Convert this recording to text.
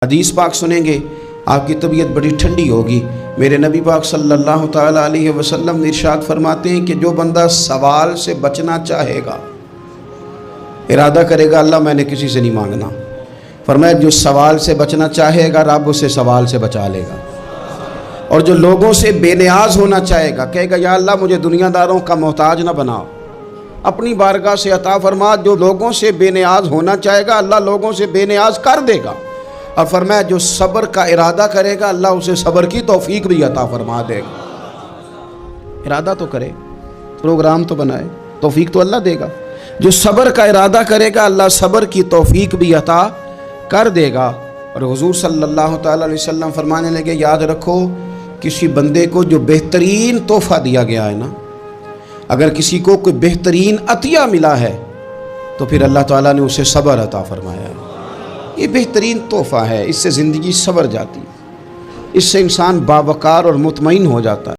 حدیث پاک سنیں گے آپ کی طبیعت بڑی ٹھنڈی ہوگی۔ میرے نبی پاک صلی اللہ تعالیٰ علیہ وسلم ارشاد فرماتے ہیں کہ جو بندہ سوال سے بچنا چاہے گا، ارادہ کرے گا اللہ میں نے کسی سے نہیں مانگنا، فرمایا جو سوال سے بچنا چاہے گا رب اسے سوال سے بچا لے گا، اور جو لوگوں سے بے نیاز ہونا چاہے گا کہے گا یا اللہ مجھے دنیا داروں کا محتاج نہ بناؤ، اپنی بارگاہ سے عطا فرما۔ جو لوگوں سے بے نیاز ہونا چاہے گا اللہ لوگوں سے بے نیاز کر دے گا، اور فرمایا جو صبر کا ارادہ کرے گا اللہ اسے صبر کی توفیق بھی عطا فرما دے گا۔ ارادہ تو کرے، پروگرام تو بنائے، توفیق تو اللہ دے گا۔ جو صبر کا ارادہ کرے گا اللہ صبر کی توفیق بھی عطا کر دے گا۔ اور حضور صلی اللہ تعالیٰ علیہ وسلم فرمانے لگے یاد رکھو کسی بندے کو جو بہترین تحفہ دیا گیا ہے نا، اگر کسی کو کوئی بہترین عطیہ ملا ہے تو پھر اللہ تعالیٰ نے اسے صبر عطا فرمایا ہے۔ یہ بہترین تحفہ ہے، اس سے زندگی سنور جاتی ہے، اس سے انسان باوقار اور مطمئن ہو جاتا ہے۔